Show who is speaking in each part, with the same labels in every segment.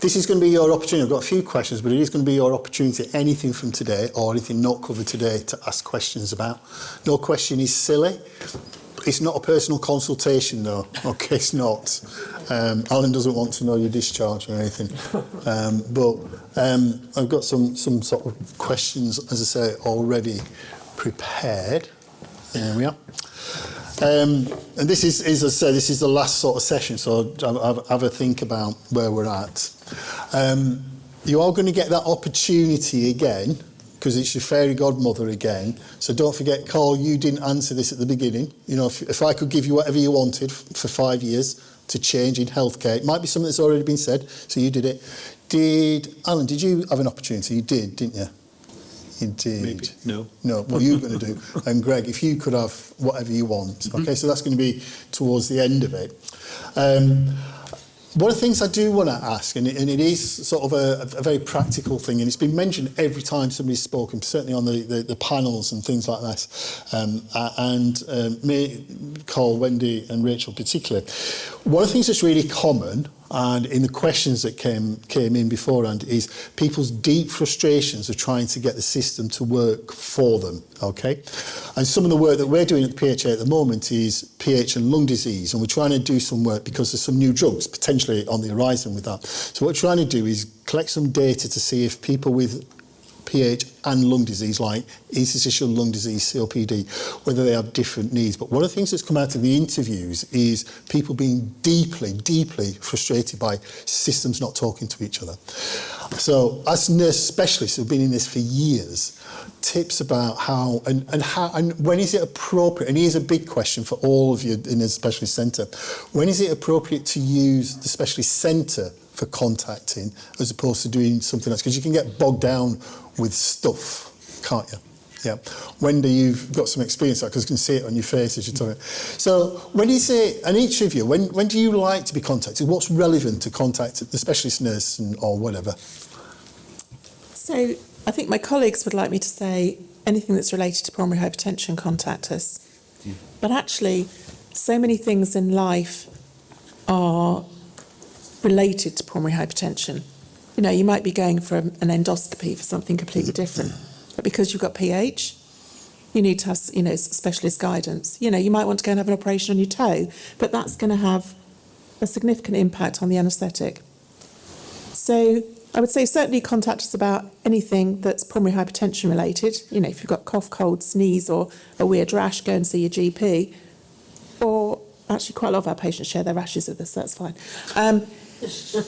Speaker 1: This is going to be your opportunity. I've got a few questions, but it is going to be your opportunity, anything from today or anything not covered today, to ask questions about. No question is silly. It's not a personal consultation, though. Okay, it's not. Alan doesn't want to know your discharge or anything. But I've got some sort of questions, as I say, already prepared. There we are. And this is, as I say, this is the last sort of session, so have a think about where we're at. You are going to get that opportunity again, because it's your fairy godmother again. So don't forget, Carl, you didn't answer this at the beginning. You know, if I could give you whatever you wanted for 5 years to change in healthcare, it might be something that's already been said, so you did it. Alan, did you have an opportunity? You did, didn't you? You did.
Speaker 2: Maybe. No.
Speaker 1: No, what are you going to do? And Greg, if you could have whatever you want. Okay, so that's going to be towards the end of it. One of the things I do want to ask, and it is sort of a very practical thing, and it's been mentioned every time somebody's spoken, certainly on the panels and things like that, and me, Carl, Wendy and Rachel particularly. One of the things that's really common, and in the questions that came in beforehand, is people's deep frustrations of trying to get the system to work for them, okay? And some of the work that we're doing at the PHA at the moment is pH and lung disease, and we're trying to do some work because there's some new drugs potentially on the horizon with that. So what we're trying to do is collect some data to see if people with pH and lung disease, like interstitial lung disease, COPD, whether they have different needs. But one of the things that's come out of the interviews is people being deeply, deeply frustrated by systems not talking to each other. So as nurse specialists who've been in this for years, tips about how and when is it appropriate, and here's a big question for all of you in a specialist centre, when is it appropriate to use the specialist centre for contacting as opposed to doing something else? Because you can get bogged down with stuff, can't you? Yeah. Wendy, you've got some experience because you can see it on your face as you're talking. So when you say, and each of you, when do you like to be contacted? What's relevant to contact the specialist nurse or whatever?
Speaker 3: So I think my colleagues would like me to say anything that's related to pulmonary hypertension, contact us. Yeah. But actually, so many things in life are related to pulmonary hypertension. You know, you might be going for an endoscopy for something completely different, but because you've got pH, you need to have, you know, specialist guidance. You know, you might want to go and have an operation on your toe, but that's going to have a significant impact on the anaesthetic. So I would say certainly contact us about anything that's pulmonary hypertension related. You know, if you've got cough, cold, sneeze, or a weird rash, go and see your GP. Or actually, quite a lot of our patients share their rashes with us, so that's fine.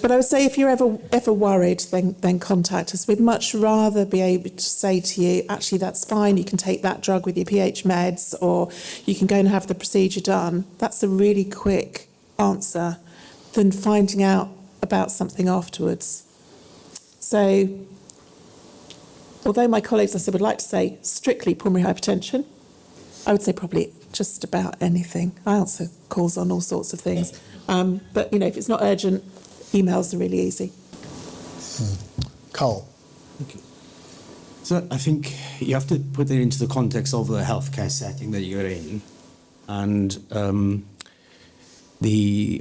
Speaker 3: But I would say if you're ever worried, then contact us. We'd much rather be able to say to you, actually, that's fine, you can take that drug with your pH meds, or you can go and have the procedure done. That's a really quick answer than finding out about something afterwards. So, although my colleagues, I said, would like to say strictly pulmonary hypertension, I would say probably just about anything. I answer calls on all sorts of things. But, you know, if it's not urgent, emails are really easy.
Speaker 1: Carl.
Speaker 4: Okay. So I think you have to put it into the context of the healthcare setting that you're in. And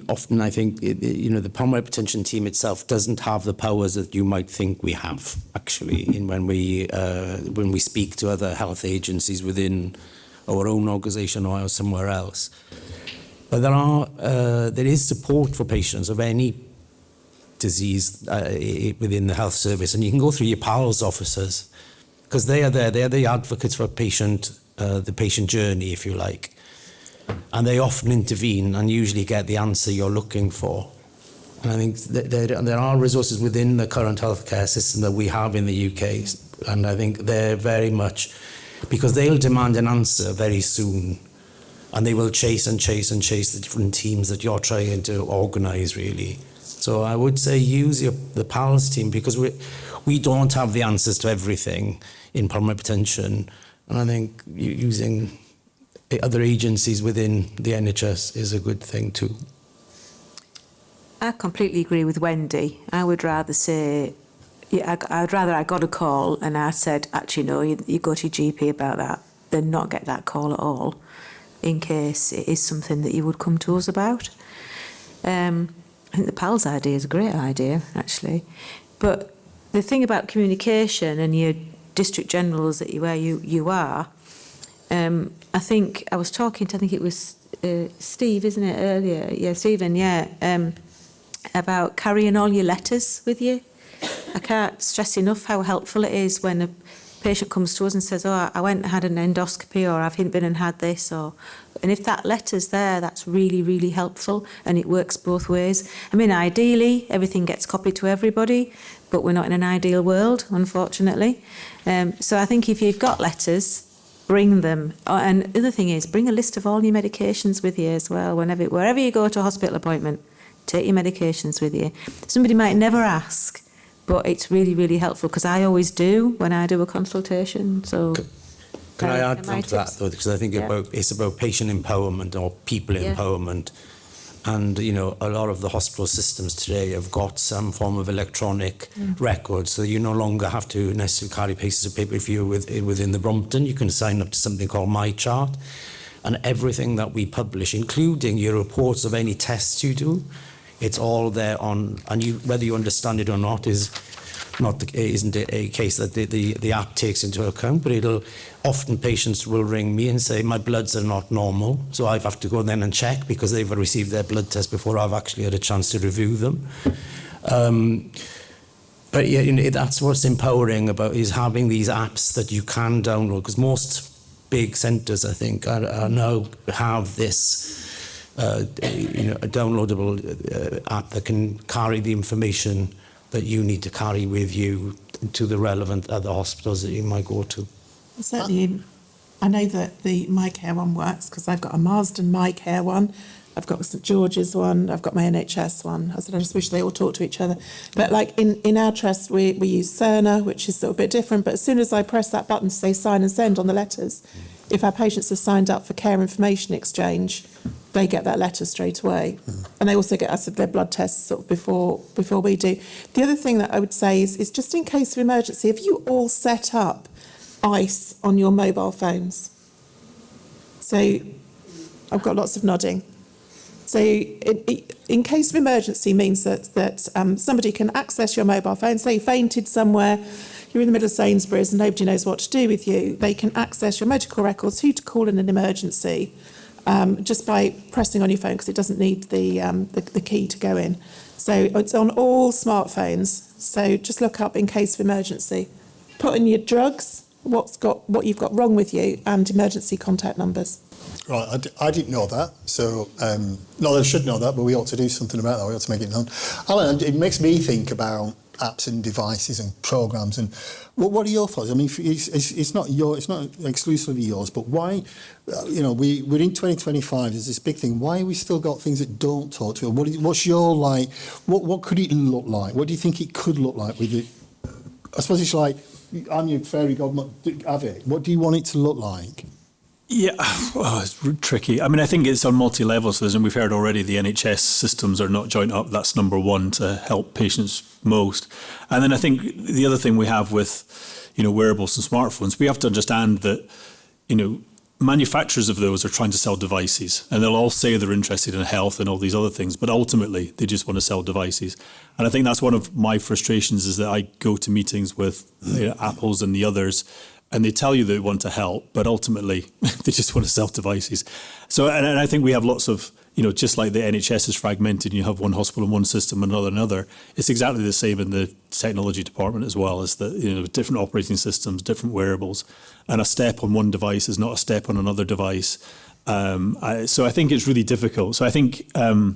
Speaker 4: often I think, the pulmonary hypertension team itself doesn't have the powers that you might think we have, actually, when we speak to other health agencies within our own organisation or somewhere else. But there is support for patients of any disease within the health service, and you can go through your PALS officers because they are there. They are the advocates for the patient journey, if you like, and they often intervene and usually get the answer you're looking for. And I think there are resources within the current healthcare system that we have in the UK, and I think they're very much, because they'll demand an answer very soon. And they will chase and chase and chase the different teams that you're trying to organise, really. So I would say use the PALS team, because we don't have the answers to everything in pulmonary hypertension. And I think using other agencies within the NHS is a good thing too.
Speaker 5: I completely agree with Wendy. I would rather say, I'd rather I got a call and I said, actually, no, you go to your GP about that, than not get that call at all. in case it is something that you would come to us about. I think the PALS idea is a great idea, actually. But the thing about communication and your district generals that you are, I think I was talking to, I think it was Steve, isn't it, earlier? Yeah, Stephen, yeah, about carrying all your letters with you. I can't stress enough how helpful it is when a patient comes to us and says, oh, I went and had an endoscopy, or I've been and had this, and if that letter's there, that's really, really helpful, and it works both ways. I mean, ideally, everything gets copied to everybody, but we're not in an ideal world, unfortunately. So I think if you've got letters, bring them. And the other thing is, bring a list of all your medications with you as well. Wherever you go to a hospital appointment, take your medications with you. Somebody might never ask, but it's really, really helpful, because I always do when I do a consultation. So,
Speaker 4: can I add to that, though, because I think it's about patient empowerment or people empowerment. And, you know, a lot of the hospital systems today have got some form of electronic record, so you no longer have to necessarily carry pieces of paper. If you're within the Brompton, you can sign up to something called My Chart, and everything that we publish, including your reports of any tests you do, it's all there on, and whether you understand it or not isn't a case that the app takes into account, but often patients will ring me and say, my bloods are not normal, so I have to go then and check, because they've received their blood test before I've actually had a chance to review them. But yeah, you know, that's what's empowering about is having these apps that you can download, because most big centres, I think, are now have this a downloadable app that can carry the information that you need to carry with you to the relevant other hospitals that you might go to.
Speaker 3: Certainly, I know that the MyCare one works, because I've got a Marsden MyCare one, I've got a St George's one, I've got my NHS one. I said I just wish they all talk to each other. But like in our trust, we use Cerner, which is a little bit different. But as soon as I press that button to say sign and send on the letters, if our patients have signed up for care information exchange, they get that letter straight away. And they also get us their blood tests sort of before we do. The other thing that I would say is just in case of emergency, have you all set up ICE on your mobile phones? So I've got lots of nodding. So in case of emergency means that somebody can access your mobile phone, say you fainted somewhere, you're in the middle of Sainsbury's and nobody knows what to do with you, they can access your medical records, who to call in an emergency, just by pressing on your phone, because it doesn't need the key to go in. So it's on all smartphones. So just look up in case of emergency. Put in your drugs, what you've got wrong with you, and emergency contact numbers.
Speaker 1: Right, I didn't know that, so not that I should know that, but we ought to do something about that. We ought to make it known. Alan, it makes me think about apps and devices and programs. And what are your thoughts? I mean, it's not exclusively yours, but why? We're in 2025. There's this big thing. Why have we still got things that don't talk to us? What's your What could it look like? What do you think it could look like with it? I suppose it's like, I'm your fairy godmother. Have it. What do you want it to look like?
Speaker 2: Yeah, it's tricky. I mean, I think it's on multi-levels, and we've heard already the NHS systems are not joined up. That's number one to help patients most. And then I think the other thing we have with, wearables and smartphones, we have to understand that, manufacturers of those are trying to sell devices, and they'll all say they're interested in health and all these other things, but ultimately they just want to sell devices. And I think that's one of my frustrations, is that I go to meetings with Apples and the others, and they tell you they want to help, but ultimately they just want to sell devices. So, and I think we have lots of, just like the NHS is fragmented, you have one hospital and one system, another. It's exactly the same in the technology department as well, as the, different operating systems, different wearables, and a step on one device is not a step on another device. So I think it's really difficult. So I think, I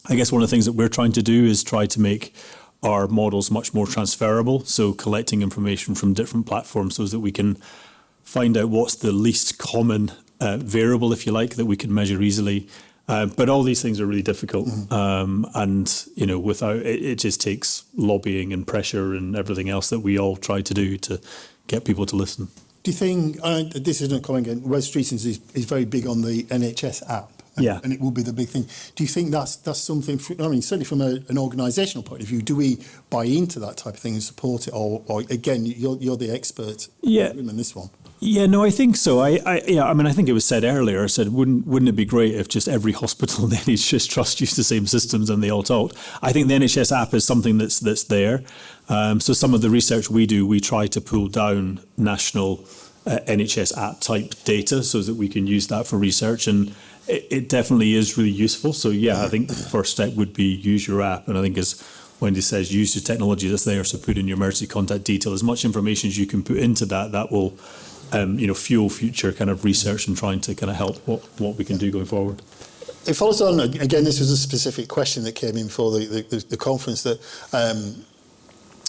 Speaker 2: guess one of the things that we're trying to do is try to make our models much more transferable, so collecting information from different platforms so that we can find out what's the least common variable, if you like, that we can measure easily. But all these things are really difficult, and without it just takes lobbying and pressure and everything else that we all try to do to get people to listen.
Speaker 1: Do you think, this isn't coming again, Wes Streetons is very big on the NHS app. And it will be the big thing. Do you think that's something, certainly from an organisational point of view, do we buy into that type of thing and support it? Or again, you're the expert in this one.
Speaker 2: Yeah, no, I think so. I mean, I think it was said earlier. I said, wouldn't it be great if just every hospital in the NHS Trust used the same systems and they all talked? I think the NHS app is something that's there. So some of the research we do, we try to pull down national NHS app type data so that we can use that for research, and it definitely is really useful. So yeah, I think the first step would be use your app, and I think as Wendy says, use your technology that's there. So put in your emergency contact detail, as much information as you can put into that will fuel future kind of research and trying to kind of help what we can do going forward.
Speaker 1: It follows on, again, this was a specific question that came in for the conference, that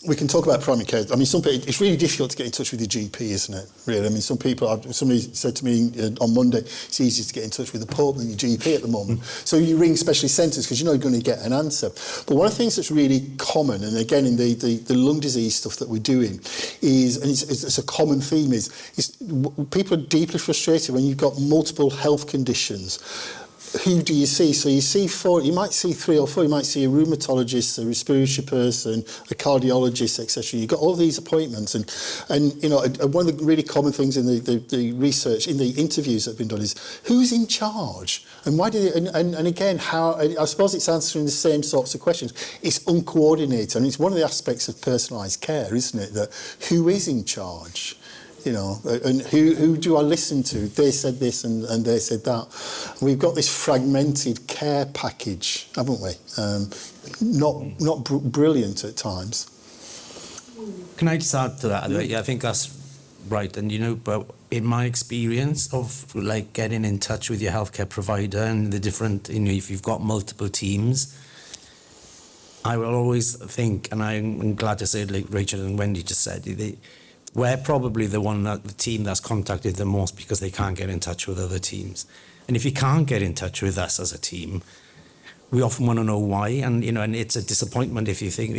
Speaker 1: we can talk about primary care. I mean, it's really difficult to get in touch with your GP, isn't it? Really, I mean, somebody said to me on Monday, it's easier to get in touch with the Pope than your GP at the moment. So you ring specialist centres because you know you're going to get an answer. But one of the things that's really common, and again in the lung disease stuff that we're doing, is, and it's a common theme, is people are deeply frustrated when you've got multiple health conditions. Who do you see? So you might see 3 or 4. You might see a rheumatologist, a respiratory person, a cardiologist, etc. You've got all these appointments, and one of the really common things in the research, in the interviews that have been done, is who's in charge, and why did it? And again, how? I suppose it's answering the same sorts of questions. It's uncoordinated, and it's one of the aspects of personalised care, isn't it? That who is in charge? And who do I listen to? They said this and they said that. We've got this fragmented care package, haven't we? Not brilliant at times.
Speaker 4: Can I just add to that? I think that's right. And, but in my experience of like getting in touch with your healthcare provider and the different, if you've got multiple teams, I will always think, and I'm glad to say, like Rachel and Wendy just said, we're probably the team that's contacted the most because they can't get in touch with other teams. And if you can't get in touch with us as a team, we often want to know why. And and it's a disappointment if you think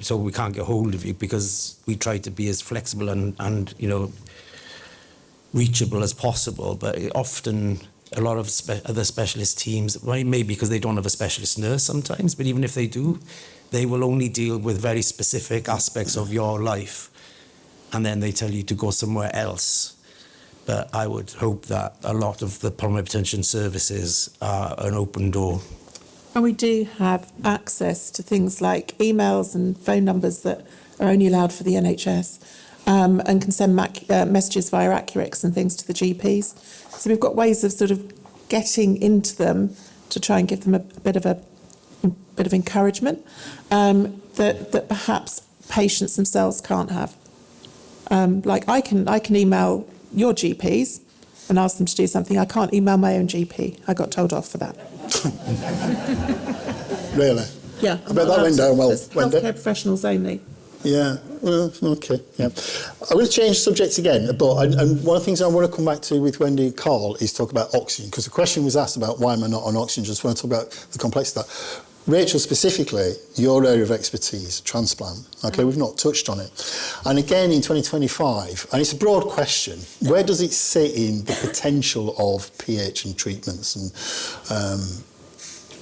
Speaker 4: so we can't get hold of you, because we try to be as flexible and reachable as possible. But often a lot of other specialist teams, maybe because they don't have a specialist nurse sometimes, but even if they do, they will only deal with very specific aspects of your life. And then they tell you to go somewhere else. But I would hope that a lot of the pulmonary hypertension services are an open door.
Speaker 3: And we do have access to things like emails and phone numbers that are only allowed for the NHS, and can send messages via Accurix and things to the GPs. So we've got ways of sort of getting into them to try and give them a bit of encouragement that perhaps patients themselves can't have. Like I can email your GPs and ask them to do something. I can't email my own GP. I got told off for that.
Speaker 1: Really?
Speaker 3: Yeah.
Speaker 1: I bet that went down well.
Speaker 3: Healthcare professionals only.
Speaker 1: Yeah, well, okay, yeah. I'm going to change subjects again, but and one of the things I want to come back to with Wendy and Carl is talk about oxygen, because the question was asked about why am I not on oxygen. Just want to talk about the complexity of that. Rachel, specifically, your area of expertise, transplant. Okay, we've not touched on it. And again, in 2025, and it's a broad question, where does it sit in the potential of pH and treatments?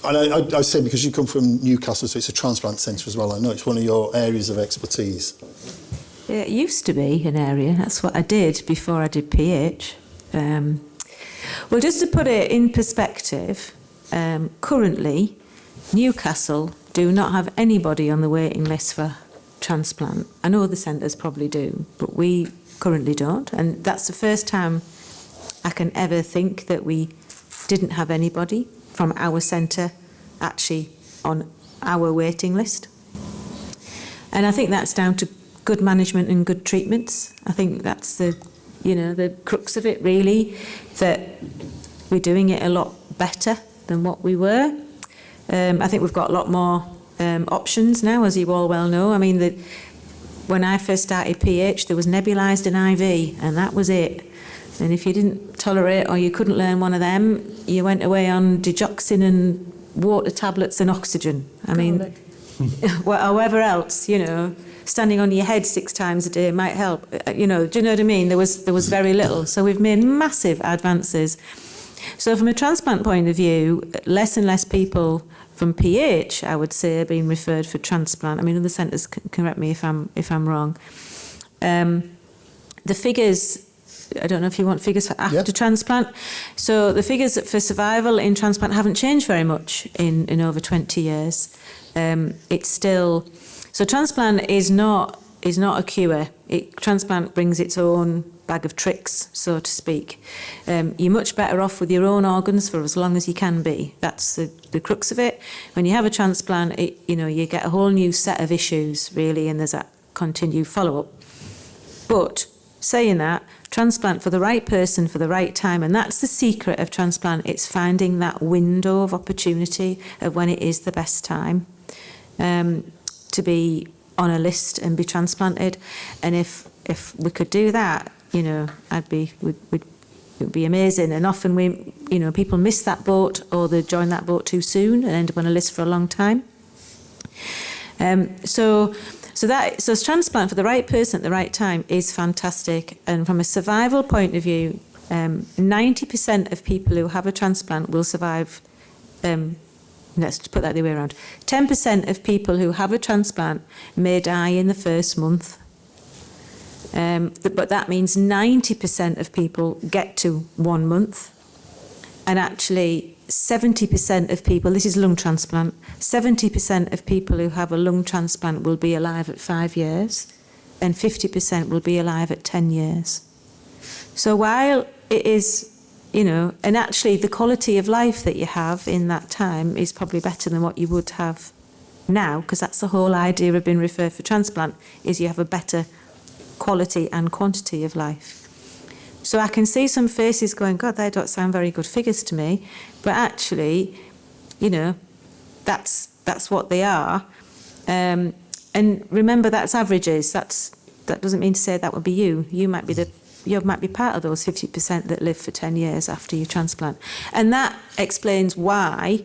Speaker 1: And I say, because you come from Newcastle, so it's a transplant centre as well. I know it's one of your areas of expertise.
Speaker 5: It used to be an area. That's what I did before I did pH. Well, just to put it in perspective, currently, Newcastle do not have anybody on the waiting list for transplant. I know the centres probably do, but we currently don't. And that's the first time I can ever think that we didn't have anybody from our centre actually on our waiting list. And I think that's down to good management and good treatments. I think that's the crux of it, really, that we're doing it a lot better than what we were. I think we've got a lot more options now, as you all well know. I mean, when I first started pH, there was nebulised and IV, and that was it. And if you didn't tolerate or you couldn't learn one of them, you went away on digoxin and water tablets and oxygen. I mean, however else, standing on your head 6 times a day might help. Do you know what I mean? There was very little. So we've made massive advances. So from a transplant point of view, less and less people from pH, I would say, are being referred for transplant. I mean, other centres can correct me if I'm wrong. the figures, I don't know if you want figures for after transplant. So the figures for survival in transplant haven't changed very much in over 20 years. It's still, so transplant is not a cure. Transplant brings its own bag of tricks, so to speak. You're much better off with your own organs for as long as you can be. That's the crux of it. When you have a transplant, you get a whole new set of issues, really, and there's that continued follow-up. But saying that, transplant for the right person for the right time, and that's the secret of transplant. It's finding that window of opportunity of when it is the best time to be on a list and be transplanted. And if we could do that, it would be amazing. And often people miss that boat, or they join that boat too soon and end up on a list for a long time. So transplant for the right person at the right time is fantastic. And from a survival point of view, 90% of people who have a transplant will survive. Let's put that the other way around. 10% of people who have a transplant may die in the first month. But that means 90% of people get to 1 month. And actually 70% of people, this is lung transplant, 70% of people who have a lung transplant will be alive at 5 years, and 50% will be alive at 10 years. So while it is, and actually the quality of life that you have in that time is probably better than what you would have now, because that's the whole idea of being referred for transplant, is you have a better quality and quantity of life. So I can see some faces going, God, they don't sound very good figures to me. But actually, that's what they are. And remember, that's averages. That doesn't mean to say that would be you. You might be part of those 50% that live for 10 years after your transplant. And that explains why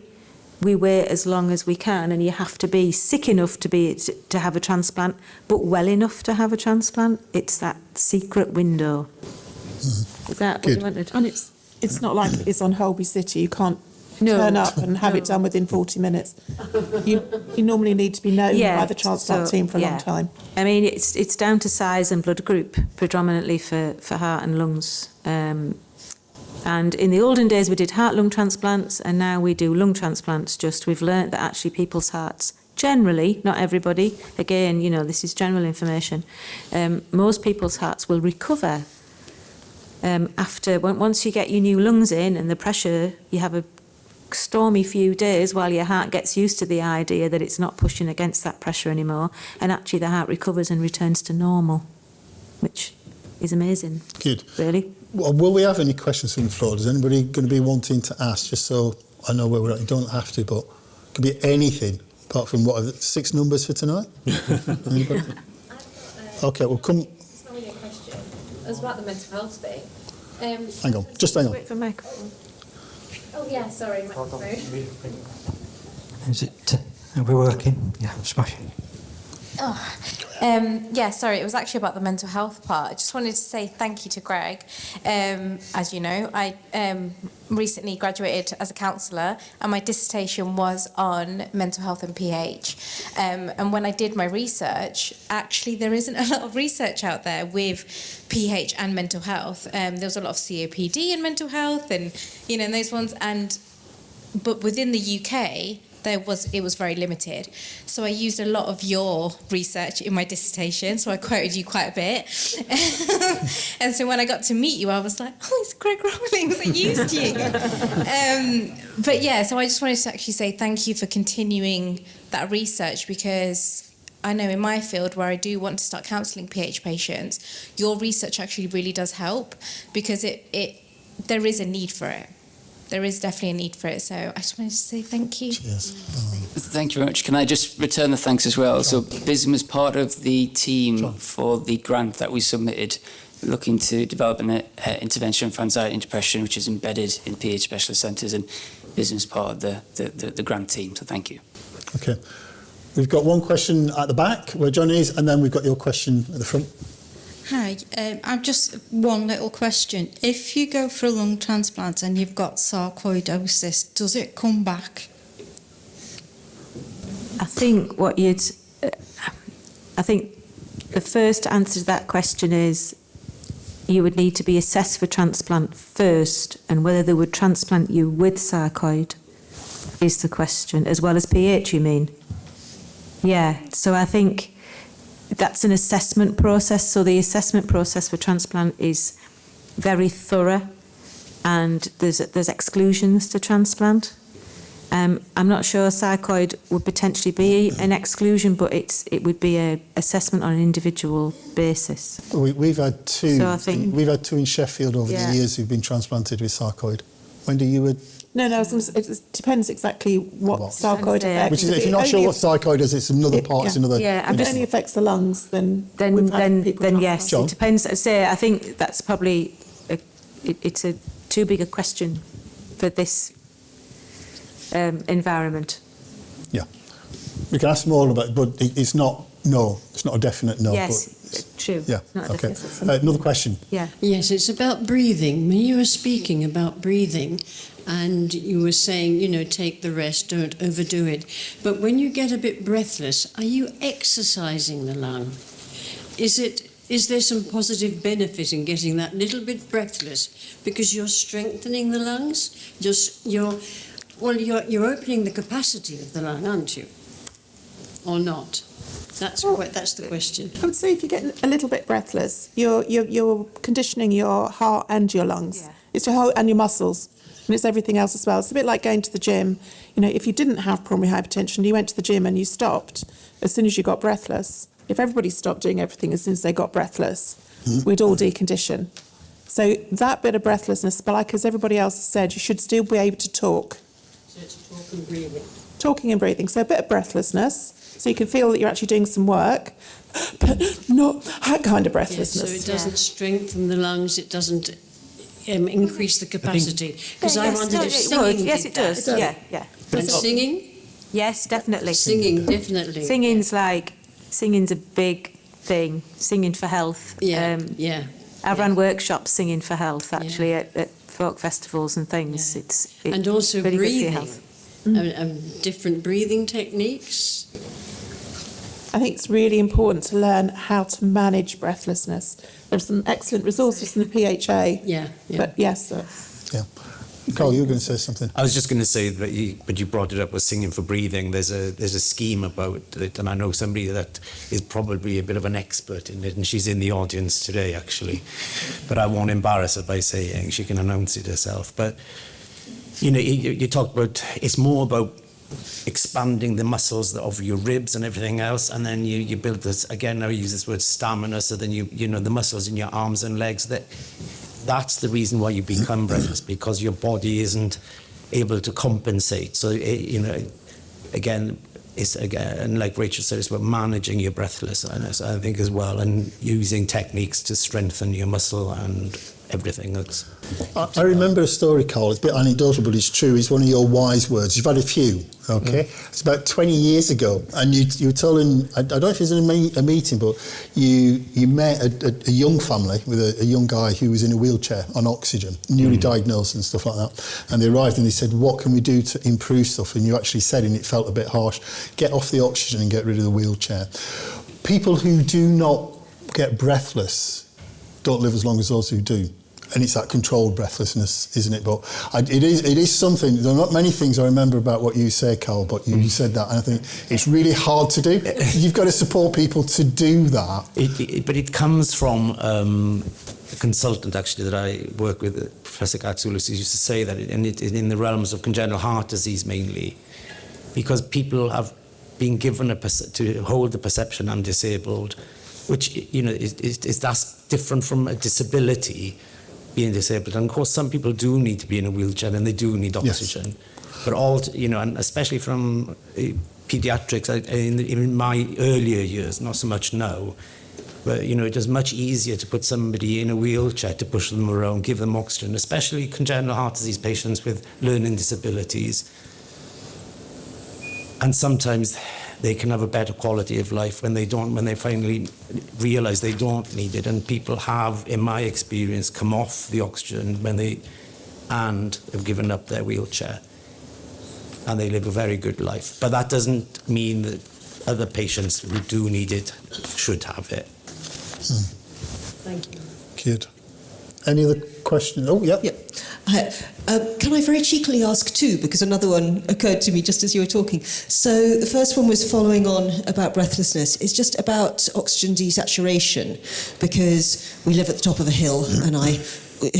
Speaker 5: we wait as long as we can, and you have to be sick enough to have a transplant, but well enough to have a transplant. It's that secret window. Is that what you wanted?
Speaker 3: And it's not like it is on Holby City. You can't turn up and have it done within 40 minutes. You normally need to be known by the transplant team for a long time.
Speaker 5: I mean, it's down to size and blood group, predominantly for heart and lungs. And in the olden days, we did heart-lung transplants, and now we do lung transplants. We've learnt that actually people's hearts, generally, not everybody, again, this is general information, most people's hearts will recover once you get your new lungs in and the pressure, you have a stormy few days while your heart gets used to the idea that it's not pushing against that pressure anymore, and actually the heart recovers and returns to normal, which is amazing.
Speaker 1: Good.
Speaker 5: Really.
Speaker 1: Well, will we have any questions from the floor? Is anybody going to be wanting to ask, just so I know where we're at? You don't have to, but it could be anything apart from 6 numbers for tonight? Anybody? Okay, we'll come.
Speaker 6: It's not really a question. It was about the mental health bit.
Speaker 1: Hang on, just hang on.
Speaker 5: Wait for microphone.
Speaker 6: Oh yeah, sorry, microphone.
Speaker 7: Is it? Are we working? Yeah, smashing.
Speaker 6: Yeah, sorry, it was actually about the mental health part. I just wanted to say thank you to Gregg. As you know, I recently graduated as a counsellor, and my dissertation was on mental health and pH. And when I did my research, actually there isn't a lot of research out there with pH and mental health. There was a lot of COPD and mental health, and those ones. But within the UK, it was very limited. So I used a lot of your research in my dissertation, so I quoted you quite a bit. And so when I got to meet you, I was like, oh, it's Gregg Rawlings, I used you. But yeah, so I just wanted to actually say thank you for continuing that research, because I know in my field where I do want to start counselling pH patients, your research actually really does help, because there is a need for it. There is definitely a need for it, so I just wanted to say thank you.
Speaker 1: Cheers.
Speaker 8: Thank you very much. Can I just return the thanks as well? So BISM was part of the team for the grant that we submitted, looking to develop an intervention for anxiety and depression, which is embedded in pH specialist centres, and BISM is part of the grant team, so thank you.
Speaker 1: Okay. We've got one question at the back, where John is, and then we've got your question at the front.
Speaker 9: Hi, I've just one little question. If you go for a lung transplant and you've got sarcoidosis, does it come back?
Speaker 5: I think the first answer to that question is you would need to be assessed for transplant first, and whether they would transplant you with sarcoid is the question, as well as pH, you mean? Yeah, so I think that's an assessment process. So the assessment process for transplant is very thorough, and there's exclusions to transplant. I'm not sure sarcoid would potentially be an exclusion, but it would be an assessment on an individual basis.
Speaker 1: We've had two.
Speaker 5: So I think-
Speaker 1: We've had two in Sheffield over the years who've been transplanted with sarcoid. Wendy, you would.
Speaker 3: No, I was going to say, it depends exactly what sarcoid affects.
Speaker 1: Which is, if you're not sure what sarcoid is, it's another part. It's another.
Speaker 5: Yeah,
Speaker 3: If it only affects the lungs, then
Speaker 5: yes,
Speaker 1: John?
Speaker 5: it depends. I think that's probably it's a too big a question for this environment.
Speaker 1: Yeah, we can ask more about it, but it's not. No, it's not a definite no.
Speaker 5: Yes,
Speaker 1: but
Speaker 5: true.
Speaker 1: yeah.
Speaker 5: Not a
Speaker 1: Okay.
Speaker 5: definite
Speaker 1: Another question.
Speaker 5: Yeah.
Speaker 10: Yes, it's about breathing. When you were speaking about breathing, and you were saying, take the rest, don't overdo it. But when you get a bit breathless, are you exercising the lung? Is there some positive benefit in getting that little bit breathless because you're strengthening the lungs? You're opening the capacity of the lung, aren't you? Or not? That's the question.
Speaker 3: I would say if you get a little bit breathless, you're conditioning your heart and your lungs.
Speaker 5: Yeah.
Speaker 3: It's your heart and your muscles, and it's everything else as well. It's a bit like going to the gym. If you didn't have pulmonary hypertension, you went to the gym and you stopped as soon as you got breathless. If everybody stopped doing everything as soon as they got breathless, we'd all decondition. So that bit of breathlessness, but like as everybody else has said, you should still be able to talk.
Speaker 10: So it's talk and breathing.
Speaker 3: Talking and breathing. So a bit of breathlessness, so you can feel that you're actually doing some work, but not that kind of breathlessness.
Speaker 10: Yes, so it doesn't strengthen the lungs, it doesn't increase the capacity. Because I wondered if singing
Speaker 5: Yes, it does. Yeah.
Speaker 10: And singing?
Speaker 5: Yes, definitely.
Speaker 10: Singing, definitely.
Speaker 5: Singing's a big thing. Singing for health.
Speaker 10: Yeah.
Speaker 5: I ran workshops singing for health actually at folk festivals and things.
Speaker 10: Yeah.
Speaker 5: It's
Speaker 10: And also
Speaker 5: really
Speaker 10: breathing.
Speaker 5: good for your health.
Speaker 10: Different breathing techniques.
Speaker 3: I think it's really important to learn how to manage breathlessness. There's some excellent resources in the PHA.
Speaker 10: Yeah.
Speaker 3: But yes,
Speaker 1: Yeah. Carl, you were going to say something.
Speaker 4: I was just going to say that, but you brought it up with singing for breathing. There's a scheme about it, and I know somebody that is probably a bit of an expert in it, and she's in the audience today, actually. But I won't embarrass her by saying she can announce it herself. But you talked about it's more about expanding the muscles of your ribs and everything else, and then you build this again. Now I use this word stamina, so then the muscles in your arms and legs that's the reason why you become breathless, because your body isn't able to compensate. So, again, and like Rachel said, it's about managing your breathlessness, I think, as well, and using techniques to strengthen your muscle and everything else.
Speaker 1: I remember a story, Carl. It's a bit anecdotal, but it's true. It's one of your wise words. You've had a few, okay? It's about 20 years ago, and you were telling, I don't know if it was in a meeting, but you met a young family with a young guy who was in a wheelchair on oxygen, newly diagnosed and stuff like that. And they arrived and they said, what can we do to improve stuff? And you actually said, and it felt a bit harsh, get off the oxygen and get rid of the wheelchair. People who do not get breathless don't live as long as those who do. And it's that controlled breathlessness, isn't it? But it is something. There are not many things I remember about what you say, Carl, but you said that, and I think it's really hard to do. You've got to support people to do that.
Speaker 4: But it comes from a consultant, actually, that I work with, Professor Katsoulis, used to say that in the realms of congenital heart disease mainly, because people have been given to hold the perception I'm disabled, which is that's different from a disability. Being disabled, and of course some people do need to be in a wheelchair and they do need oxygen. Yes. But and especially from pediatrics, in my earlier years, not so much now, but it is much easier to put somebody in a wheelchair to push them around, give them oxygen, especially congenital heart disease patients with learning disabilities. And sometimes they can have a better quality of life when they finally realise they don't need it. And people have, in my experience, come off the oxygen and have given up their wheelchair. And they live a very good life. But that doesn't mean that other patients who do need it should have it.
Speaker 10: Thank you.
Speaker 1: Good. Any other questions? Oh, yeah.
Speaker 11: Can I very cheekily ask two, because another one occurred to me just as you were talking. So the first one was following on about breathlessness. It's just about oxygen desaturation, because we live at the top of a hill and I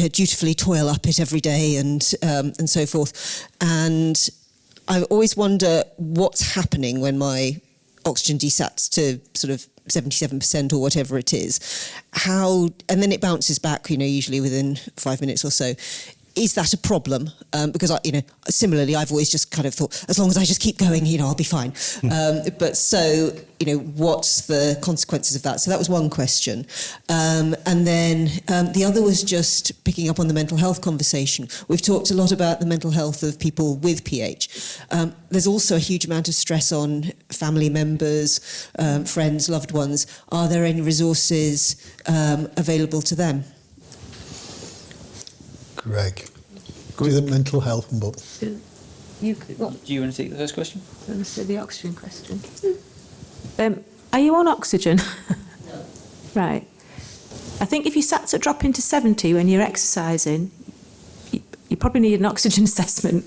Speaker 11: dutifully toil up it every day and so forth. And I always wonder what's happening when my oxygen desats to sort of 77% or whatever it is. How, and then it bounces back, usually within 5 minutes or so. Is that a problem? Because similarly, I've always just kind of thought, as long as I just keep going, I'll be fine. But so, what's the consequences of that? So that was one question. And then the other was just picking up on the mental health conversation. We've talked a lot about the mental health of people with PH. There's also a huge amount of stress on family members, friends, loved ones. Are there any resources available to them?
Speaker 1: Greg, do the mental health book.
Speaker 5: Do you want
Speaker 8: to take the first question?
Speaker 5: The oxygen question. Are you on oxygen? No. Right. I think if you sat to drop into 70 when you're exercising, you probably need an oxygen assessment.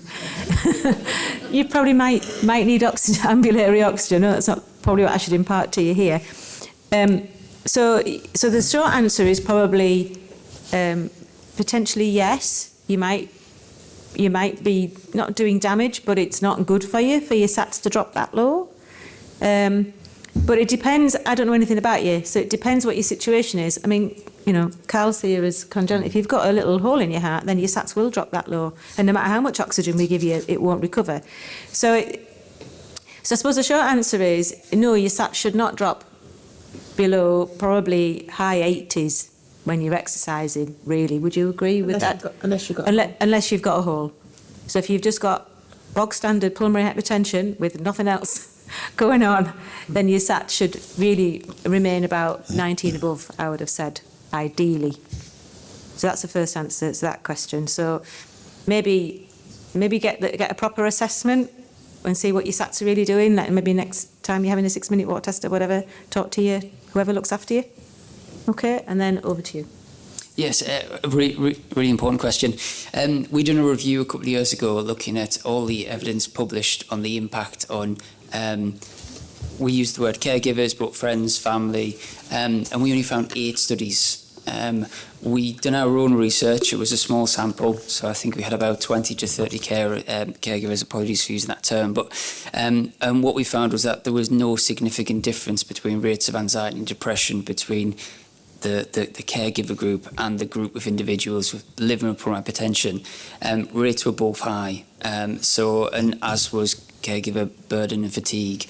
Speaker 5: You probably might need ambulatory oxygen. No, that's not probably what I should impart to you here. So the short answer is probably potentially yes. You might be not doing damage, but it's not good for your sats to drop that low. But it depends. I don't know anything about you, so it depends what your situation is. I mean, Carl's here is congenital. If you've got a little hole in your heart, then your sats will drop that low, and no matter how much oxygen we give you, it won't recover. So I suppose the short answer is no. Your sats should not drop below probably high 80s when you're exercising. Really, would you agree with that? Unless you've got a hole. So if you've just got bog standard pulmonary hypertension with nothing else going on, then your sat should really remain about 90 and above, I would have said, ideally. So that's the first answer to that question. So maybe get a proper assessment and see what your sats are really doing. Like maybe next time you're having a 6-minute walk test or whatever, talk to whoever looks after you. Okay, and then over to you.
Speaker 8: Yes, a really important question. We done a review a couple of years ago looking at all the evidence published on the impact on, we used the word caregivers, but friends, family, and we only found 8 studies. We done our own research. It was a small sample, so I think we had about 20 to 30 caregivers. Apologies for using that term, but and what we found was that there was no significant difference between rates of anxiety and depression between the caregiver group and the group of individuals living with pulmonary hypertension. Rates were both high, and as was caregiver burden and fatigue.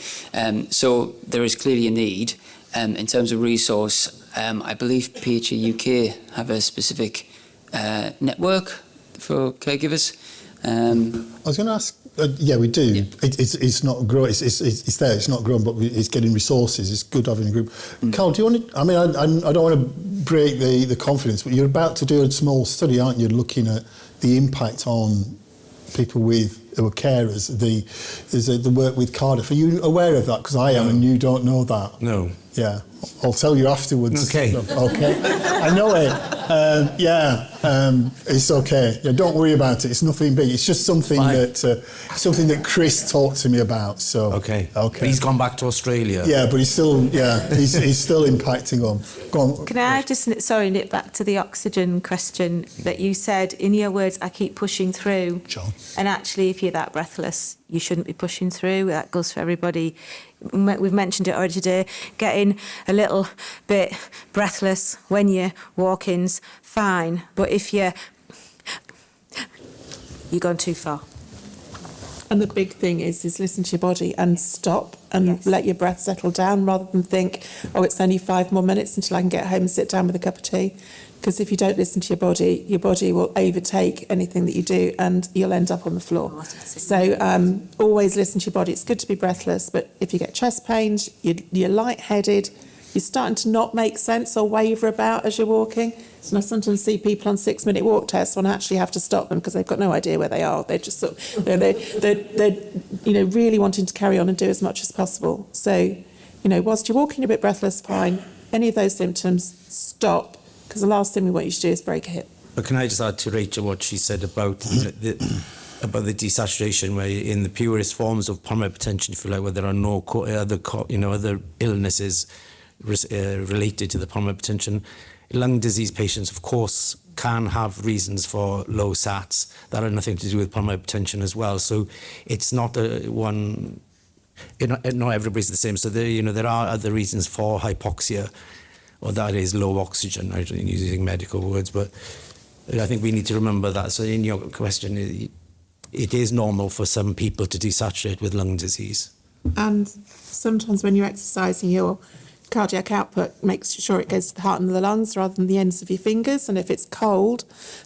Speaker 8: So there is clearly a need. In terms of resource, I believe PHA UK have a specific network for caregivers.
Speaker 1: I was going to ask, yeah, we do. Yeah. It's not growing. It's there. It's not growing, but it's getting resources. It's good having a group. Carl, do you want to? I mean, I don't want to break the confidence, but you're about to do a small study, aren't you? Looking at the impact on people who are carers. There's the work with Cardiff. Are you aware of that? Because I am, and you don't know that.
Speaker 4: No.
Speaker 1: Yeah, I'll tell you afterwards.
Speaker 4: Okay.
Speaker 1: Okay. I know it. It's okay. Yeah, don't worry about it. It's nothing big. It's just something that Chris talked to me about. So
Speaker 4: okay.
Speaker 1: Okay.
Speaker 4: But he's gone back to Australia.
Speaker 1: Yeah, but he's still impacting on. Go on.
Speaker 5: Can I just nip back to the oxygen question that you said in your words? I keep pushing through.
Speaker 1: John.
Speaker 5: And actually, if you're that breathless, you shouldn't be pushing through. That goes for everybody. We've mentioned it already today. Getting a little bit breathless when you're walking's fine, but if you're gone too far.
Speaker 3: And the big thing is listen to your body and stop and let your breath settle down rather than think, oh, it's only 5 more minutes until I can get home and sit down with a cup of tea. Because if you don't listen to your body will overtake anything that you do and you'll end up on the floor. So always listen to your body. It's good to be breathless, but if you get chest pains, you're lightheaded, you're starting to not make sense or waver about as you're walking. And I sometimes see people on 6-minute walk tests when I actually have to stop them because they've got no idea where they are. They're just sort of, they're really wanting to carry on and do as much as possible. So, whilst you're walking a bit breathless, fine. Any of those symptoms, stop. Because the last thing we want you to do is break a hip.
Speaker 4: But can I just add to Rachel what she said about the desaturation, where in the purest forms of pulmonary hypertension, if you like, where there are no other illnesses related to the pulmonary hypertension, lung disease patients, of course, can have reasons for low SATs that have nothing to do with pulmonary hypertension as well. So it's not one. Not everybody's the same. So there are other reasons for hypoxia, or that is low oxygen. I'm using medical words, but I think we need to remember that. So in your question, it is normal for some people to desaturate with lung disease.
Speaker 3: And sometimes when you're exercising, your cardiac output makes sure it goes to the heart and the lungs rather than the ends of your fingers. And if it's cold,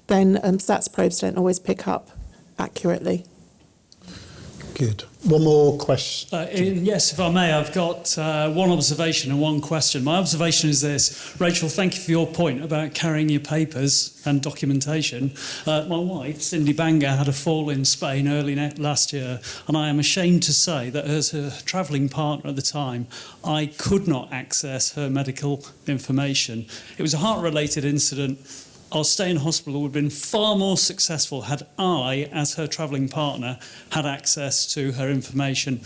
Speaker 3: then SATS probes don't always pick up accurately.
Speaker 1: Good. One more question.
Speaker 12: Yes, if I may, I've got one observation and one question. My observation is this. Rachel, thank you for your point about carrying your papers and documentation. My wife, Cindy Banga, had a fall in Spain early last year, and I am ashamed to say that as her travelling partner at the time, I could not access her medical information. It was a heart-related incident. Our stay in hospital would have been far more successful had I, as her travelling partner, had access to her information.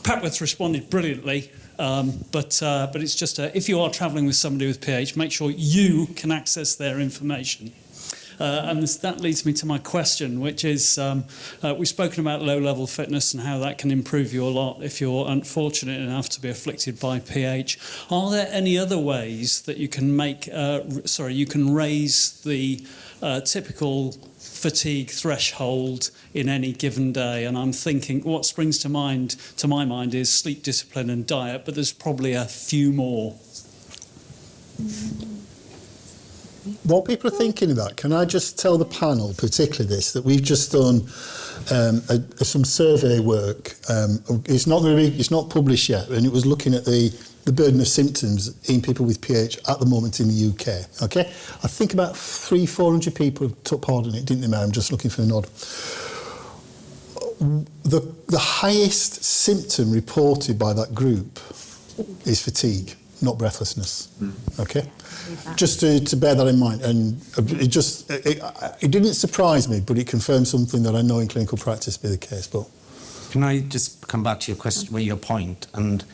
Speaker 12: Papworth responded brilliantly, but it's just if you are travelling with somebody with PH, make sure you can access their information. And that leads me to my question, which is, we've spoken about low-level fitness and how that can improve you a lot if you're unfortunate enough to be afflicted by PH. Are there any other ways that you can you can raise the typical fatigue threshold in any given day? And I'm thinking, what springs to my mind is sleep discipline and diet, but there's probably a few more.
Speaker 1: What people are thinking about, can I just tell the panel, particularly this, that we've just done some survey work. It's not published yet, and it was looking at the burden of symptoms in people with PH at the moment in the UK. Okay, I think about 300-400 people took part in it, didn't they, Mary? I'm just looking for a nod. The highest symptom reported by that group is fatigue, not breathlessness. Okay. Just to bear that in mind, and it didn't surprise me, but it confirmed something that I know in clinical practice to be the case. But
Speaker 4: can I just come back to your question, your point? And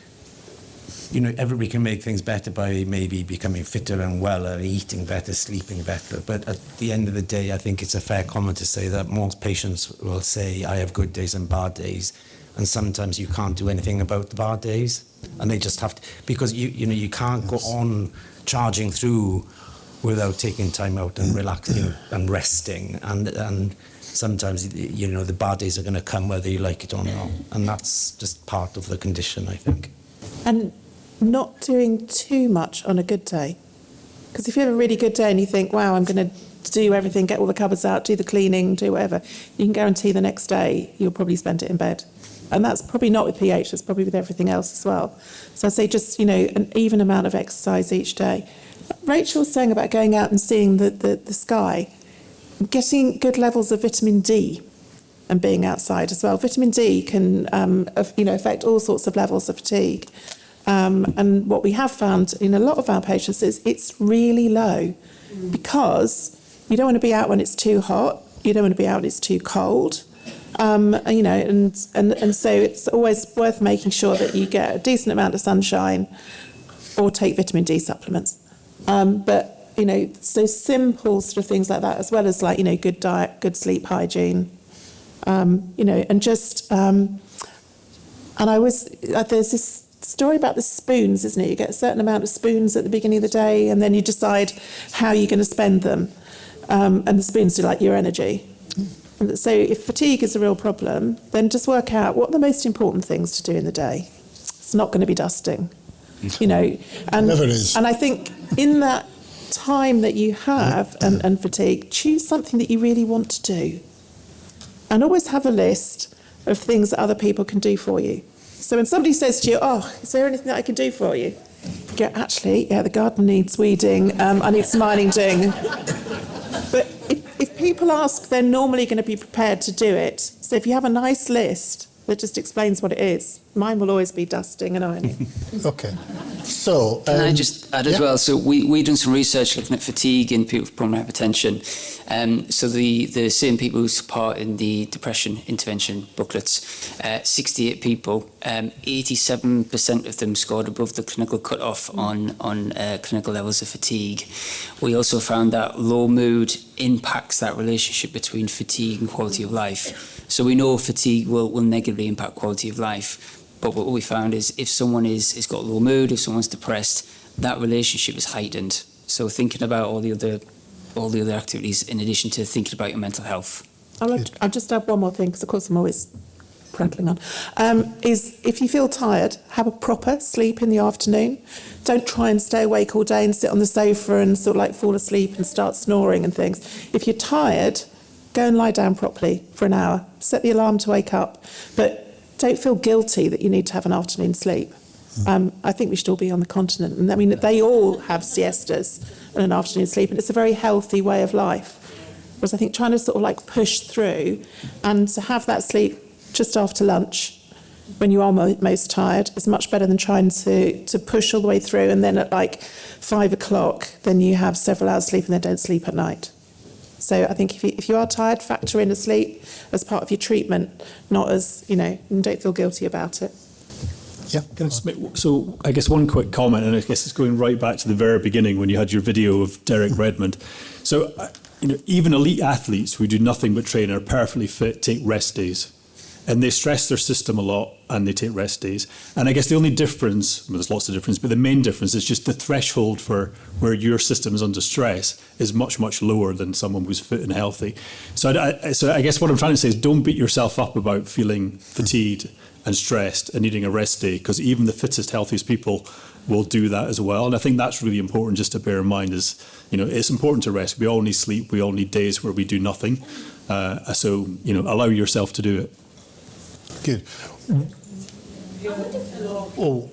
Speaker 4: everybody can make things better by maybe becoming fitter and weller, eating better, sleeping better. But at the end of the day, I think it's a fair comment to say that most patients will say, I have good days and bad days, and sometimes you can't do anything about the bad days, and they just have to, because you can't go on charging through without taking time out and relaxing and resting, and sometimes the bad days are going to come whether you like it or not, and that's just part of the condition, I think. And
Speaker 3: not doing too much on a good day, because if you have a really good day and you think, wow, I'm going to do everything, get all the cupboards out, do the cleaning, do whatever, you can guarantee the next day you'll probably spend it in bed. And that's probably not with PH, that's probably with everything else as well. So I say just, an even amount of exercise each day. Rachel was saying about going out and seeing the sky, getting good levels of vitamin D and being outside as well. Vitamin D can, affect all sorts of levels of fatigue. And what we have found in a lot of our patients is it's really low because you don't want to be out when it's too hot, you don't want to be out when it's too cold. And so it's always worth making sure that you get a decent amount of sunshine or take vitamin D supplements. So simple sort of things like that, as well as good diet, good sleep hygiene, and just, and there's this story about the spoons, isn't it? You get a certain amount of spoons at the beginning of the day and then you decide how you're going to spend them. And the spoons are like your energy. So if fatigue is a real problem, then just work out what are the most important things to do in the day. It's not going to be dusting, and
Speaker 1: never is.
Speaker 3: And I think in that time that you have and fatigue, choose something that you really want to do. And always have a list of things that other people can do for you. So when somebody says to you, is there anything that I can do for you? You go, actually, the garden needs weeding, I need some ironing doing. But if people ask, they're normally going to be prepared to do it. So if you have a nice list that just explains what it is. Mine will always be dusting and ironing.
Speaker 1: Okay. So,
Speaker 8: Can I just add as
Speaker 1: yeah.
Speaker 8: well? So we done some research looking at fatigue in people with pulmonary hypertension. So the same people who took part in the depression intervention booklets, 68 people, 87% of them scored above the clinical cutoff on clinical levels of fatigue. We also found that low mood impacts that relationship between fatigue and quality of life. So we know fatigue will negatively impact quality of life. But what we found is if someone is got low mood, if someone's depressed, that relationship is heightened. So thinking about all the other activities in addition to thinking about your mental health.
Speaker 3: I'll just add one more thing, because of course I'm always prattling on. Is if you feel tired, have a proper sleep in the afternoon. Don't try and stay awake all day and sit on the sofa and sort of like fall asleep and start snoring and things. If you're tired, go and lie down properly for an hour. Set the alarm to wake up. But don't feel guilty that you need to have an afternoon sleep. I think we should all be on the continent. And I mean, they all have siestas and an afternoon sleep, and it's a very healthy way of life. Whereas I think trying to sort of like push through and to have that sleep just after lunch when you are most tired is much better than trying to push all the way through, and then at like 5 o'clock, then you have several hours sleep and then don't sleep at night. So I think if you are tired, factor in a sleep as part of your treatment, not as, and don't feel guilty about it.
Speaker 1: Yeah.
Speaker 2: So I guess one quick comment, and I guess it's going right back to the very beginning when you had your video of Derek Redmond. So, even elite athletes who do nothing but train are perfectly fit, take rest days. And they stress their system a lot and they take rest days. And I guess the only difference, there's lots of difference, but the main difference is just the threshold for where your system is under stress is much, much lower than someone who's fit and healthy. So I guess what I'm trying to say is don't beat yourself up about feeling fatigued and stressed and needing a rest day, because even the fittest, healthiest people will do that as well. And I think that's really important just to bear in mind is, it's important to rest. We all need sleep. We all need days where we do nothing. So allow yourself to do it.
Speaker 1: Good. Oh,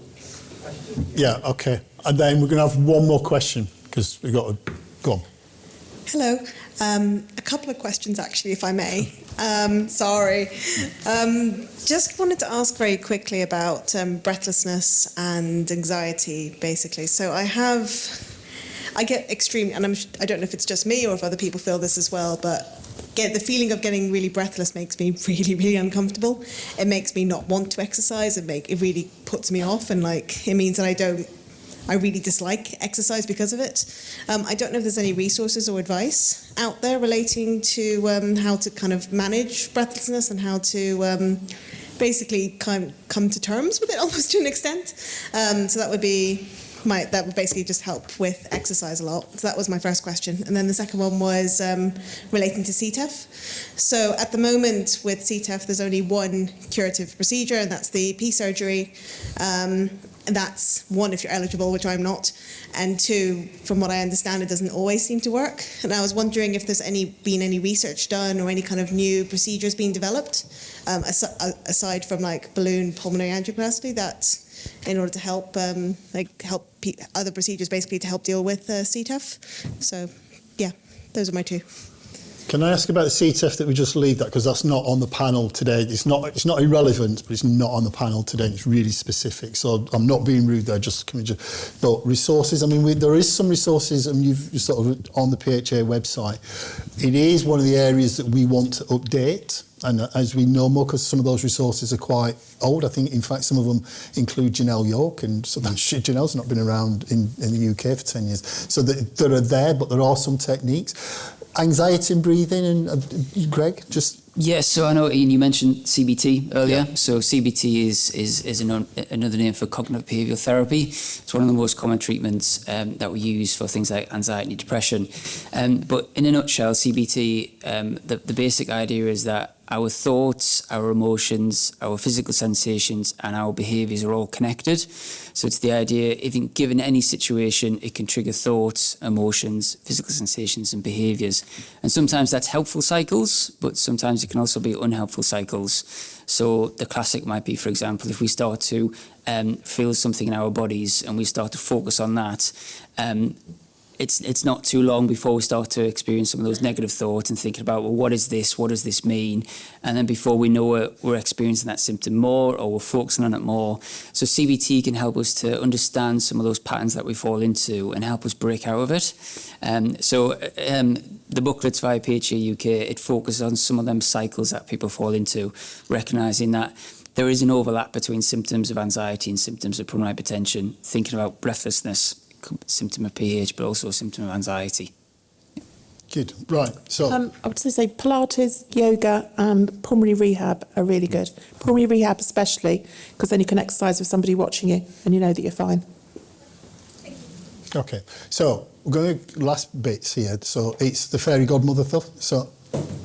Speaker 1: yeah, okay. And then we're going to have one more question because we've got to go on.
Speaker 13: Hello. A couple of questions, actually, if I may. Sorry. Just wanted to ask very quickly about breathlessness and anxiety, basically. So I get extreme, and I don't know if it's just me or if other people feel this as well, but the feeling of getting really breathless makes me really, really uncomfortable. It makes me not want to exercise. It really puts me off, and it means that I really dislike exercise because of it. I don't know if there's any resources or advice out there relating to how to kind of manage breathlessness and how to basically come to terms with it almost to an extent. So that would basically just help with exercise a lot. So that was my first question. And then the second one was relating to CTEPH. So at the moment with CTEPH, there's only one curative procedure, and that's the P surgery. And that's one, if you're eligible, which I'm not. And two, from what I understand, it doesn't always seem to work. And I was wondering if there's been any research done or any kind of new procedures being developed, aside from balloon pulmonary angioplasty, that in order to help other procedures basically to help deal with CTEPH. So, yeah, those are my two.
Speaker 1: Can I ask about the CTEPH that we just leave that, because that's not on the panel today. It's not irrelevant, but it's not on the panel today. And it's really specific. So I'm not being rude there. But resources. I mean, there is some resources, and you've sort of on the PHA website. It is one of the areas that we want to update. And as we know more, because some of those resources are quite old. I think, in fact, some of them include Janelle York, and so Janelle's not been around in the UK for 10 years. So that are there, but there are some techniques. Anxiety and breathing, and Greg, just...
Speaker 8: Yes, so I know, Ian, you mentioned CBT earlier. Yeah. So CBT is another name for cognitive behavioural therapy. It's one of the most common treatments that we use for things like anxiety and depression. But in a nutshell, CBT, the basic idea is that our thoughts, our emotions, our physical sensations and our behaviours are all connected. So it's the idea, if given any situation, it can trigger thoughts, emotions, physical sensations and behaviours. And sometimes that's helpful cycles, but sometimes it can also be unhelpful cycles. So the classic might be, for example, if we start to feel something in our bodies and we start to focus on that, it's not too long before we start to experience some of those negative thoughts and thinking about, well, what is this? What does this mean? And then before we know it, we're experiencing that symptom more, or we're focusing on it more. So CBT can help us to understand some of those patterns that we fall into and help us break out of it. The booklets via PHA UK, it focuses on some of them cycles that people fall into, recognising that there is an overlap between symptoms of anxiety and symptoms of pulmonary hypertension, thinking about breathlessness, symptom of PH, but also a symptom of anxiety.
Speaker 1: Good. Right. So
Speaker 3: I would say Pilates, yoga and pulmonary rehab are really good. Pulmonary rehab especially, because then you can exercise with somebody watching you and you know that you're fine.
Speaker 1: okay. So we're going to last bits here. So it's the fairy godmother stuff. So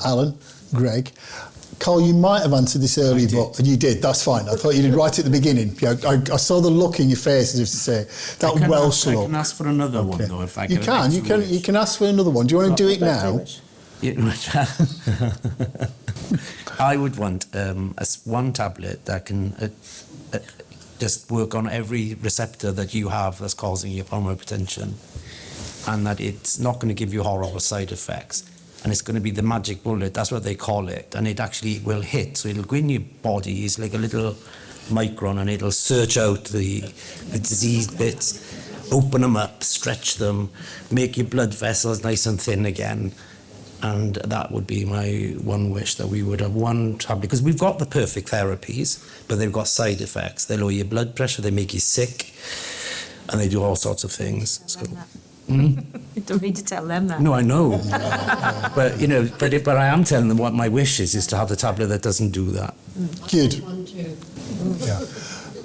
Speaker 1: Alan, Greg, Carl, you might have answered this earlier, but you did. That's fine. I thought you did right at the beginning. Yeah, I saw the look in your face as if to say that Welsh look.
Speaker 4: I can ask for another one though, if I
Speaker 1: You can. You can ask for another one. Do you want to do it now?
Speaker 4: I would want one tablet that can just work on every receptor that you have that's causing your pulmonary hypertension, and that it's not going to give you horrible side effects. And it's going to be the magic bullet, that's what they call it. And it actually will hit. So it'll go in your body, it's like a little micron, and it'll search out the diseased bits, open them up, stretch them, make your blood vessels nice and thin again. And that would be my one wish, that we would have one tablet. Because we've got the perfect therapies, but they've got side effects. They lower your blood pressure, they make you sick, and they do all sorts of things. So,
Speaker 5: You don't need to tell them that.
Speaker 4: no, I know. But, you know, but I am telling them what my wish is to have the tablet that doesn't do that.
Speaker 1: Good.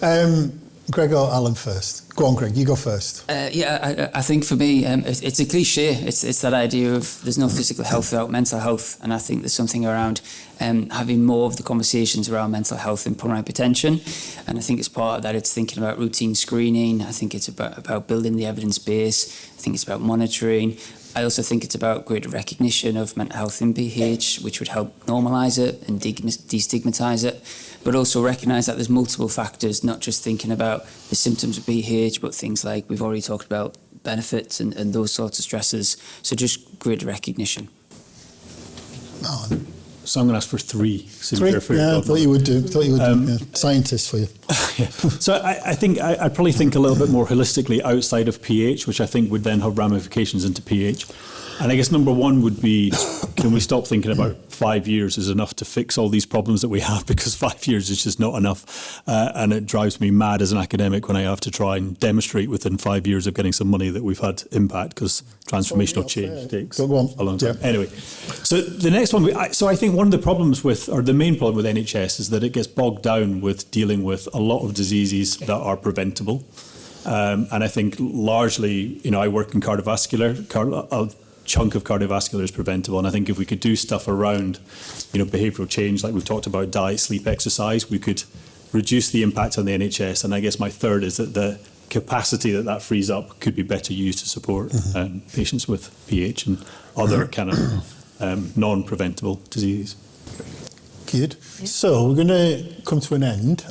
Speaker 1: Yeah. Greg or Alan first? Go on, Greg, you go first.
Speaker 8: I think for me, it's a cliche. It's that idea of there's no physical health without mental health, and I think there's something around having more of the conversations around mental health and pulmonary hypertension. And I think it's part of that. It's thinking about routine screening. I think it's about building the evidence base. I think it's about monitoring. I also think it's about greater recognition of mental health in PH, which would help normalise it and destigmatise it, but also recognise that there's multiple factors, not just thinking about the symptoms of PH, but things like we've already talked about benefits and those sorts of stresses. So just greater recognition.
Speaker 1: Alan.
Speaker 2: So I'm going to ask for three.
Speaker 1: Three? Yeah, I thought you would do. Scientist for you.
Speaker 2: Yeah. So I think I'd probably think a little bit more holistically outside of pH, which I think would then have ramifications into pH. And I guess number one would be, can we stop thinking about 5 years is enough to fix all these problems that we have, because 5 years is just not enough. And it drives me mad as an academic when I have to try and demonstrate within 5 years of getting some money that we've had impact, because transformational change takes a long time. Anyway, so the next one, so I think one of the problems with, or the main problem with NHS is that it gets bogged down with dealing with a lot of diseases that are preventable. And I think largely, I work in cardiovascular, a chunk of cardiovascular is preventable. And I think if we could do stuff around, behavioural change, like we've talked about, diet, sleep, exercise, we could reduce the impact on the NHS. And I guess my third is that the capacity that frees up could be better used to support patients with PH and other kind of non-preventable diseases.
Speaker 1: Good. So we're going to come to an end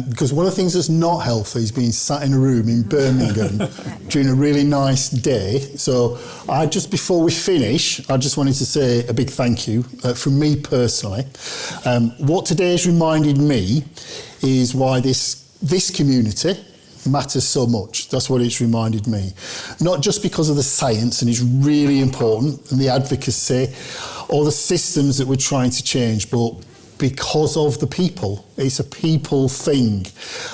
Speaker 1: because one of the things that's not healthy is being sat in a room in Birmingham during a really nice day. So before we finish, I just wanted to say a big thank you from me personally. What today has reminded me is why this community matters so much. That's what it's reminded me. Not just because of the science, and it's really important, and the advocacy, or the systems that we're trying to change, but because of the people. It's a people thing.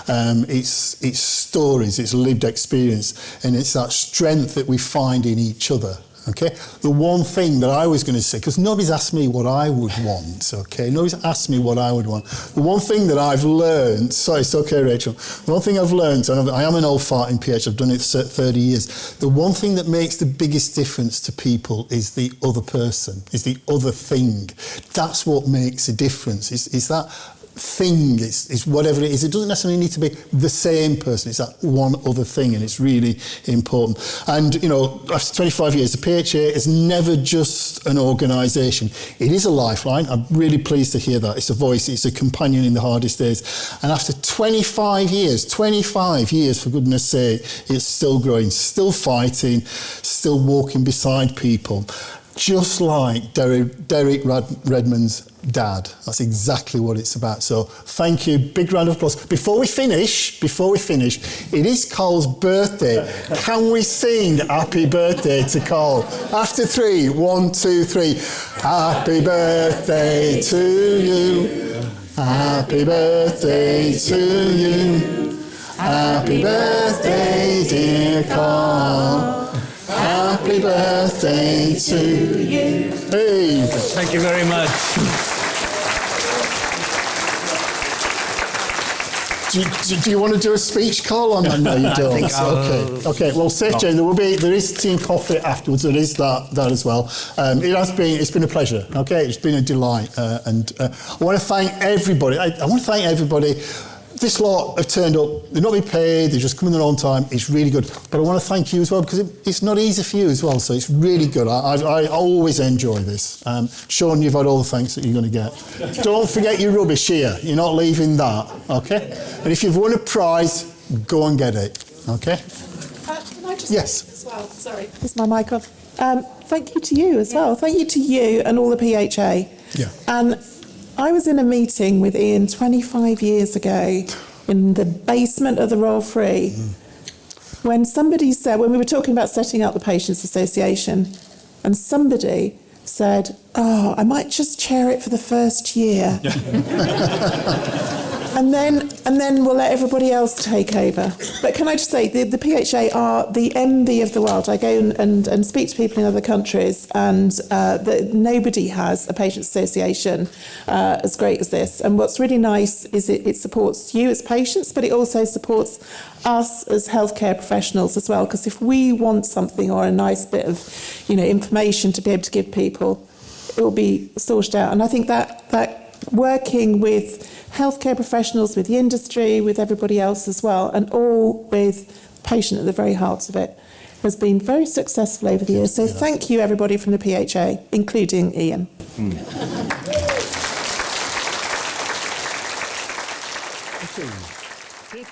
Speaker 1: It's stories, it's lived experience, and it's that strength that we find in each other. Okay, the one thing that I was going to say, because nobody's asked me what I would want, okay? Nobody's asked me what I would want. The one thing that I've learned, sorry, it's okay, Rachel. The one thing I've learned, and I am an old fart in PH, I've done it for 30 years. The one thing that makes the biggest difference to people is the other person, is the other thing. That's what makes a difference, is that thing, it's whatever it is. It doesn't necessarily need to be the same person. It's that one other thing, and it's really important. And, you know, after 25 years, the PHA is never just an organisation. It is a lifeline. I'm really pleased to hear that. It's a voice, it's a companion in the hardest days. And after 25 years, for goodness sake, it's still growing, still fighting, still walking beside people. Just like Derek Redmond's dad. That's exactly what it's about. So thank you. Big round of applause. Before we finish, it is Carl's birthday. Can we sing happy birthday to Carl? After 3, 1, 2, 3. Happy birthday to you. Happy birthday to you. Happy birthday, dear Carl. Happy birthday to you. Hey.
Speaker 4: Thank you very much.
Speaker 1: Do you want to do a speech, Carl? On that? No, you don't. Okay. Well, safe journey. There is tea and coffee afterwards. There is that as well. It's been a pleasure. Okay, it's been a delight, and I want to thank everybody. I want to thank everybody. This lot have turned up, they're not being paid, they're just coming their own time. It's really good. But I want to thank you as well, because it's not easy for you as well, so it's really good. I always enjoy this. Sean, you've had all the thanks that you're going to get. Don't forget your rubbish here. You're not leaving that, okay? And if you've won a prize, go and get it, okay?
Speaker 3: Can I just
Speaker 1: yes.
Speaker 3: as well? Sorry. Is my mic off? Thank you to you as well. Thank you to you and all the PHA.
Speaker 1: Yeah.
Speaker 3: And I was in a meeting with Ian 25 years ago in the basement of the Royal Free when somebody said, when we were talking about setting up the Patients Association, and somebody said, oh, I might just chair it for the first year. And then we'll let everybody else take over. But can I just say, the PHA are the envy of the world. I go and speak to people in other countries, and nobody has a patients association as great as this. And what's really nice is it supports you as patients, but it also supports us as healthcare professionals as well. Because if we want something or a nice bit of, information to be able to give people, it will be sorted out. And I think that working with healthcare professionals, with the industry, with everybody else as well, and all with the patient at the very heart of it, has been very successful over the years. So thank you, everybody from the PHA, including Ian.
Speaker 1: Okay.